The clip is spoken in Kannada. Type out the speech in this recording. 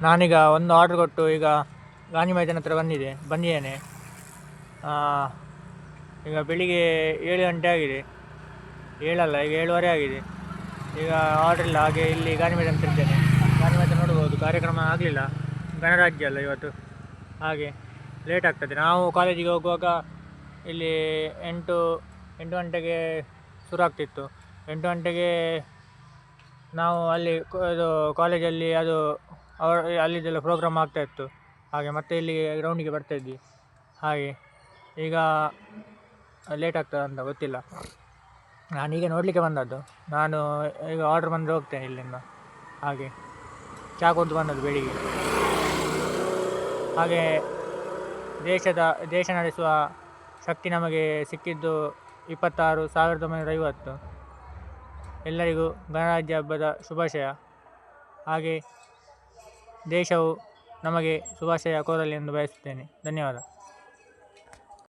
ನಾನೀಗ ಒಂದು ಆರ್ಡ್ರ್ ಕೊಟ್ಟು ಈಗ ಗಾಂಧಿ ಮೈದಾನ ಹತ್ರ ಬಂದಿದ್ದೇನೆ. ಈಗ ಬೆಳಿಗ್ಗೆ 7 ಗಂಟೆ ಆಗಿದೆ, 7 ಅಲ್ಲ ಈಗ 7:15 ಆಗಿದೆ. ಈಗ ಆರ್ಡ್ರ್ ಇಲ್ಲ, ಹಾಗೆ ಇಲ್ಲಿ ಗಾಂಧಿ ಮೈದಾನ ಹತ್ರ ಇದ್ದೇನೆ. ಗಾಂಧಿ ಮೈದಾನ ನೋಡ್ಬೋದು, ಕಾರ್ಯಕ್ರಮ ಆಗಲಿಲ್ಲ, ಗಣರಾಜ್ಯ ಅಲ್ಲ ಇವತ್ತು, ಹಾಗೆ ಲೇಟ್ ಆಗ್ತದೆ. ನಾವು ಕಾಲೇಜಿಗೆ ಹೋಗುವಾಗ ಇಲ್ಲಿ 8 ಗಂಟೆಗೆ ಶುರು ಆಗ್ತಿತ್ತು. 8 ಗಂಟೆಗೆ ನಾವು ಅಲ್ಲಿ ಇದು ಕಾಲೇಜಲ್ಲಿ ಅದು ಅಲ್ಲಿದ್ದೆಲ್ಲ ಪ್ರೋಗ್ರಾಮ್ ಆಗ್ತಾಯಿತ್ತು, ಹಾಗೆ ಮತ್ತೆ ಇಲ್ಲಿ ಗ್ರೌಂಡಿಗೆ ಬರ್ತಾಯಿದ್ವಿ. ಹಾಗೆ ಈಗ ಲೇಟ್ ಆಗ್ತದೆ ಅಂತ ಗೊತ್ತಿಲ್ಲ. ನಾನೀಗ ನೋಡಲಿಕ್ಕೆ ಬಂದದ್ದು. ನಾನು ಈಗ ಆರ್ಡ್ರ್ ಬಂದರೆ ಹೋಗ್ತೇನೆ ಇಲ್ಲಿಂದ. ಹಾಗೆ ಚಹಾ ಕುಡಿದು ಬಂದದ್ದು ಬೆಳಿಗ್ಗೆ. ಹಾಗೆ ದೇಶ ನಡೆಸುವ ಶಕ್ತಿ ನಮಗೆ ಸಿಕ್ಕಿದ್ದು 26/1950. ಎಲ್ಲರಿಗೂ ಗಣರಾಜ್ಯ ಹಬ್ಬದ ಶುಭಾಶಯ. ಹಾಗೆ ದೇಶವು ನಮಗೆ ಶುಭಾಶಯ ಕೋರಲಿ ಎಂದು ಬಯಸುತ್ತೇನೆ. ಧನ್ಯವಾದ.